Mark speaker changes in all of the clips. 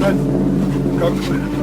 Speaker 1: Kako je?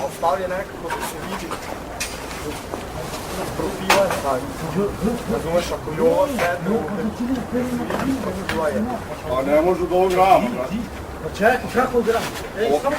Speaker 1: Ostavlja nekako da se vidi profila, razumeš, ako je ova sedna, profila je.
Speaker 2: Pa ne može do ovog rama, brate.
Speaker 1: Pa čekaj, kako od rama? Ej, samo...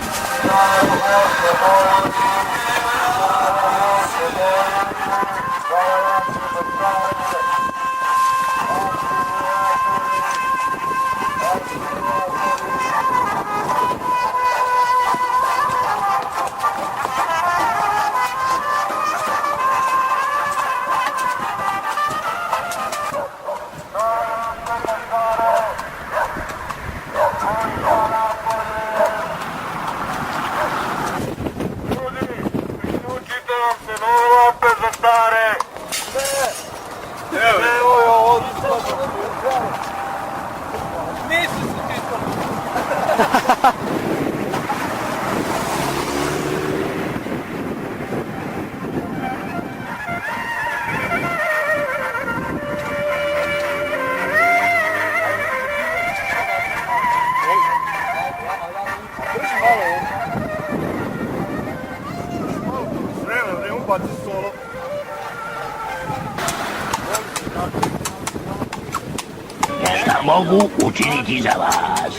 Speaker 3: Šta mogu učiniti za vas?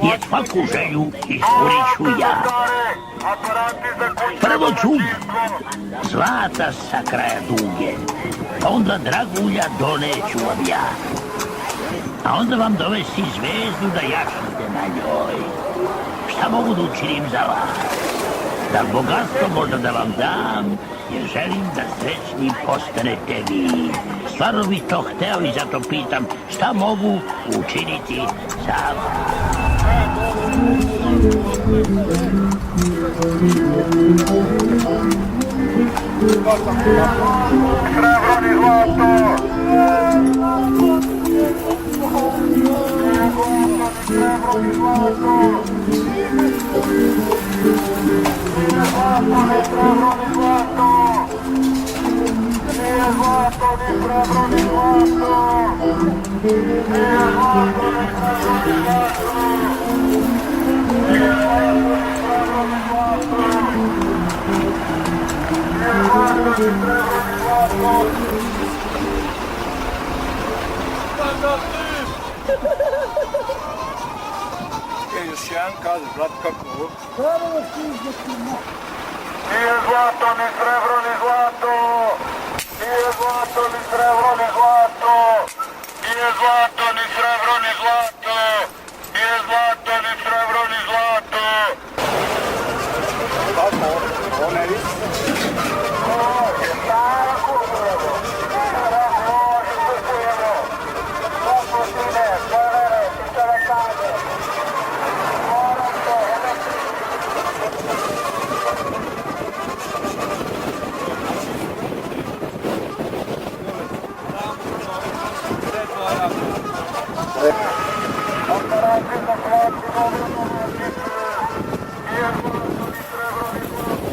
Speaker 3: Jer svaku želju ispunit ću ja. Prvo ću zlata sa kraja duge, onda dragulja doneću vam ja. A onda vam dovesti zvezdu da jašnite na njoj. Šta mogu da učinim za vas? Da bogatstvo možda da vam dam, jer želim da srećni postanete vi. Stvarno bih to hteo i zato pitam šta mogu učiniti za vas.
Speaker 4: Srebrni zlato! Srebrni zlato! Nije zlato ni srebrni zlato! Nije zlato ni srebrni zlato! Nije zlato ni srebrni zlato! Nije zlato ni srebrni zlato! Nije zlato ni srebrni zlato!
Speaker 2: Još jedan kaže, brat, kako ovo?
Speaker 4: Nije zlato ni srebro ni zlato! Nije zlato ni srebro ni zlato! Nije zlato ni srebro ni zlato! Nije zlato ni srebro ni zlato!
Speaker 2: Tako, ovo ne vidi.
Speaker 4: Ovo je stara kultura. Može se čujemo. Popustine, severe, pitave kade. Moram to, Operacje zakładki obrony Nije zlato ni srebro ni zlato!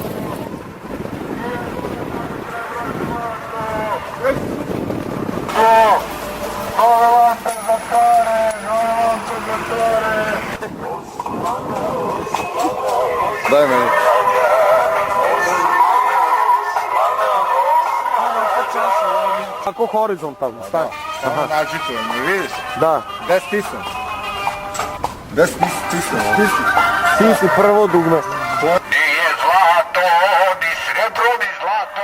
Speaker 4: Nove lampe za stare, nove lampe za stare!
Speaker 2: Daj meni.
Speaker 1: Kako horizontalno, šta?
Speaker 2: Samo načitujem, vidiš?
Speaker 1: Da.
Speaker 2: Gde stisnem? Gde stisnem?
Speaker 1: Stisni prvo dugme.
Speaker 4: Nije zlato, ni srebro, ni zlato.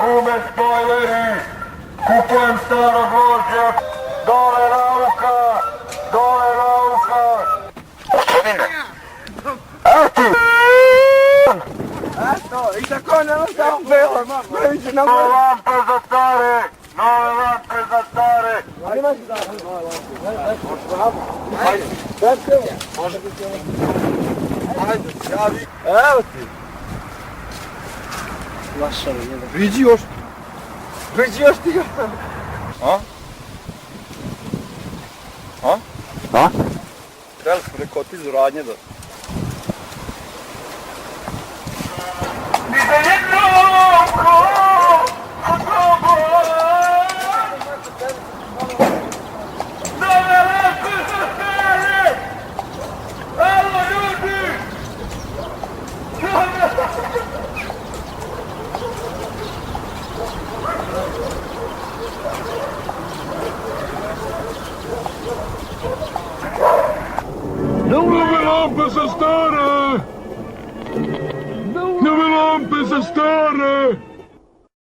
Speaker 4: Gume spojleri, kupujem starog vožnja, dole nauka, dole nauka. Gospodine!
Speaker 1: Eto, i tako nema samo belo, previše nam...
Speaker 4: Nove lampe za stare, nove lampe za stare.
Speaker 1: Imaš da, ajde, javi. Evo ti. Lašavi, jedan. Priđi još. Priđi još ti ga.
Speaker 2: A? A?
Speaker 1: A?
Speaker 2: Trebali smo rekao otići u radnje da...
Speaker 4: Ni za jednom ko, nove lampe za stare. Evo ljudi!
Speaker 5: Nove lampe za stare! Nove lampe za stare!